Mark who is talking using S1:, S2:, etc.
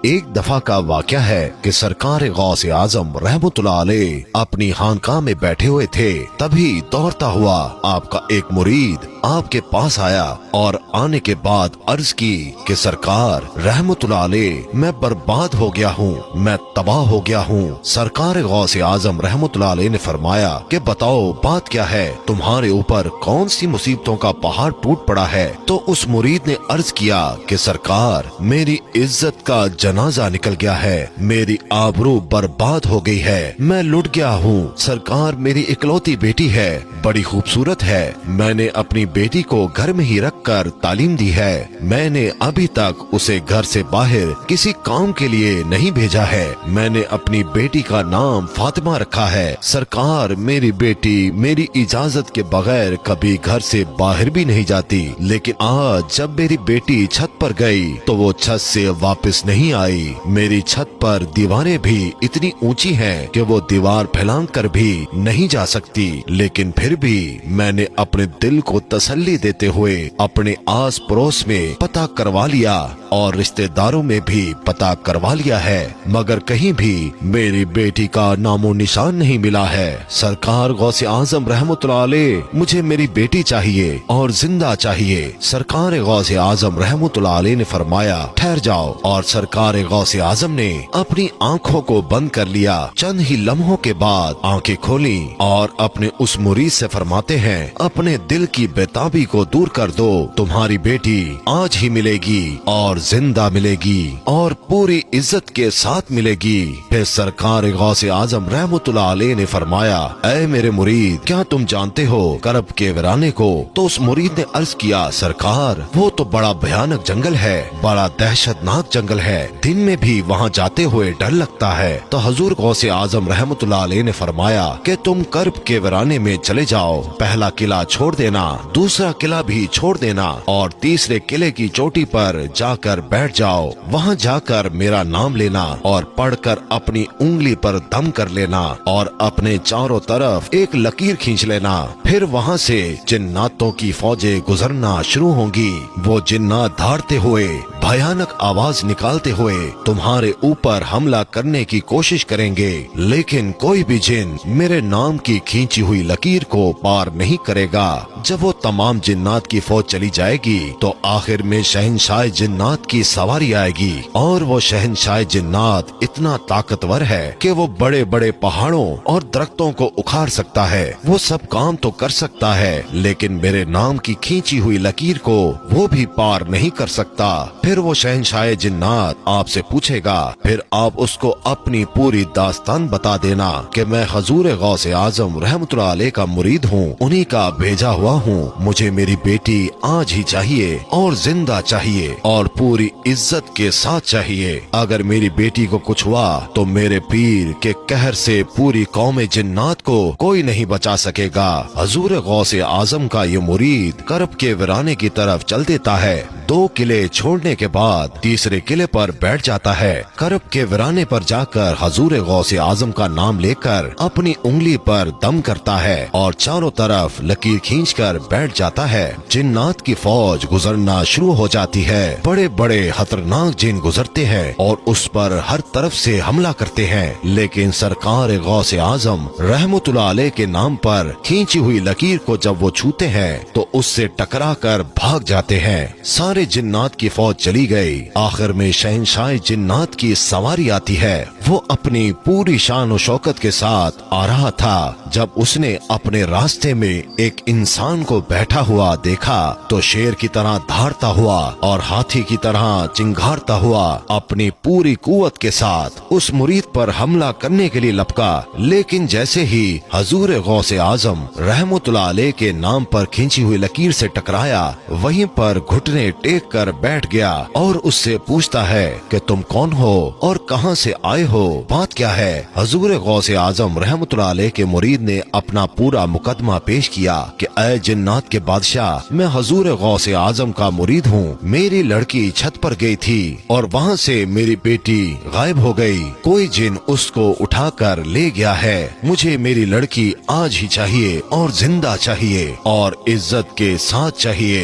S1: ایک دفعہ کا واقعہ ہے کہ سرکار غوث اعظم رحمتullah علیہ اپنی خانقاہ میں بیٹھے ہوئے تھے، تبھی دوڑتا ہوا آپ کا ایک مرید آپ کے پاس آیا اور آنے کے بعد عرض کی کہ سرکار رحمتullah علیہ میں برباد ہو گیا ہوں، میں تباہ ہو گیا ہوں۔ سرکار غوث اعظم رحمتullah علیہ نے فرمایا کہ بتاؤ بات کیا ہے، تمہارے اوپر کون سی مصیبتوں کا پہاڑ ٹوٹ پڑا ہے؟ تو اس مرید نے عرض کیا کہ سرکار میری عزت کا جنازہ نکل گیا ہے، میری آبرو برباد ہو گئی ہے، میں لٹ گیا ہوں۔ سرکار میری اکلوتی بیٹی ہے، بڑی خوبصورت ہے، میں نے اپنی بیٹی کو گھر میں ہی رکھ کر تعلیم دی ہے، میں نے ابھی تک اسے گھر سے باہر کسی کام کے لیے نہیں بھیجا ہے، میں نے اپنی بیٹی کا نام فاطمہ رکھا ہے۔ سرکار میری بیٹی میری اجازت کے بغیر کبھی گھر سے باہر بھی نہیں جاتی، لیکن آج جب میری بیٹی چھت پر گئی تو وہ چھت سے واپس نہیں آئی۔ میری چھت پر دیواریں بھی اتنی اونچی ہیں کہ وہ دیوار پھیلان کر بھی نہیں جا سکتی، لیکن پھر بھی میں نے اپنے دل کو تسلی دیتے ہوئے اپنے آس پڑوس میں پتہ کروا لیا اور رشتہ داروں میں بھی پتہ کروا لیا ہے، مگر کہیں بھی میری بیٹی کا نام و نشان نہیں ملا ہے۔ سرکار غوث اعظم رحمتullah علیہ مجھے میری بیٹی چاہیے اور زندہ چاہیے۔ سرکار غوث اعظم رحمتullah علیہ نے فرمایا ٹھہر جاؤ، اور سرکار غوث اعظم نے اپنی آنکھوں کو بند کر لیا۔ چند ہی لمحوں کے بعد آنکھیں کھولیں اور اپنے اس مرید سے فرماتے ہیں اپنے دل کی بےتابی کو دور کر دو، تمہاری بیٹی آج ہی ملے گی اور زندہ ملے گی اور پوری عزت کے ساتھ ملے گی۔ پھر سرکار غوث اعظم رحمتullah علیہ نے فرمایا اے میرے مرید کیا تم جانتے ہو کرب کے ویرانے کو؟ تو اس مرید نے عرض کیا سرکار وہ تو بڑا بھیانک جنگل ہے، بڑا دہشت ناک جنگل ہے، دن میں بھی وہاں جاتے ہوئے ڈر لگتا ہے۔ تو حضور غوث اعظم رحمتullah علیہ نے فرمایا کہ تم کرب کے ویرانے میں چلے جاؤ، پہلا قلعہ چھوڑ دینا، دوسرا قلعہ بھی چھوڑ دینا اور تیسرے قلعے کی چوٹی پر جا کر بیٹھ جاؤ، وہاں جا کر میرا نام لینا اور پڑھ کر اپنی انگلی پر دم کر لینا اور اپنے چاروں طرف ایک لکیر کھینچ لینا، پھر وہاں سے جناتوں کی فوجیں گزرنا شروع ہوں گی، وہ جنات دھاڑتے ہوئے بھیانک آواز نکالتے ہوئے تمہارے اوپر حملہ کرنے کی کوشش کریں گے، لیکن کوئی بھی جن میرے نام کی کھینچی ہوئی لکیر کو پار نہیں کرے گا۔ جب وہ تمام جنات کی فوج چلی جائے گی تو آخر میں شہنشاہ جنات کی سواری آئے گی، اور وہ شہنشاہ جنات اتنا طاقتور ہے کہ وہ بڑے بڑے پہاڑوں اور درختوں کو اکھاڑ سکتا ہے، وہ سب کام تو کر سکتا ہے لیکن میرے نام کی کھینچی ہوئی لکیر کو وہ بھی پار نہیں کر سکتا۔ پھر وہ شہنشاہ جنات آپ سے پوچھے گا، پھر آپ اس کو اپنی پوری داستان بتا دینا کہ میں حضور غوث اعظم رحمتullah علیہ کا مرید ہوں، انہی کا بھیجا ہوا ہوں، مجھے میری بیٹی آج ہی چاہیے اور زندہ چاہیے اور پوری عزت کے ساتھ چاہیے۔ اگر میری بیٹی کو کچھ ہوا تو میرے پیر کے قہر سے پوری قوم جنات کو کوئی نہیں بچا سکے گا۔ حضور غوث اعظم کا یہ مرید کرب کے ویرانے کی طرف چل دیتا ہے، 2 قلعے چھوڑنے کے بعد تیسرے قلعے پر بیٹھ جاتا ہے، کرب کے ویرانے پر جا کر حضور غوث اعظم کا نام لے کر اپنی انگلی پر دم کرتا ہے اور چاروں طرف لکیر کھینچ کر بیٹھ جاتا ہے۔ جنات کی فوج گزرنا شروع ہو جاتی ہے، بڑے بڑے خطرناک جن گزرتے ہیں اور اس پر ہر طرف سے حملہ کرتے ہیں، لیکن سرکار غوث اعظم رحمتullah علیہ کے نام پر کھینچی ہوئی لکیر کو جب وہ چھوتے ہیں تو اس سے ٹکرا کر بھاگ جاتے ہیں۔ سارے جنات کی فوج چلی گئی، آخر میں شہنشاہ جنات کی سواری آتی ہے، وہ اپنی پوری شان و شوکت کے ساتھ آ رہا تھا۔ جب اس نے اپنے راستے میں ایک انسان کو بیٹھا ہوا دیکھا تو شیر کی طرح دھاڑتا ہوا اور ہاتھی کی طرح چنگھاڑتا ہوا اپنی پوری قوت کے ساتھ اس مرید پر حملہ کرنے کے لیے لپکا، لیکن جیسے ہی حضور غوث اعظم رحمتullah علیہ کے نام پر کھینچی ہوئی لکیر سے ٹکرایا، وہیں پر گھٹنے ٹیک کر بیٹھ گیا اور اس سے پوچھتا ہے کہ تم کون ہو اور کہاں سے آئے ہو، بات کیا ہے؟ حضور غوث اعظم رحمتullah علیہ کے مرید نے اپنا پورا مقدمہ پیش کیا کہ اے جنات کے بادشاہ، میں حضور غوث اعظم کا مرید ہوں، میری لڑکی چھت پر گئی تھی اور وہاں سے میری بیٹی غائب ہو گئی، کوئی جن اس کو اٹھا کر لے گیا ہے، مجھے میری لڑکی آج ہی چاہیے اور زندہ چاہیے اور عزت کے ساتھ چاہیے۔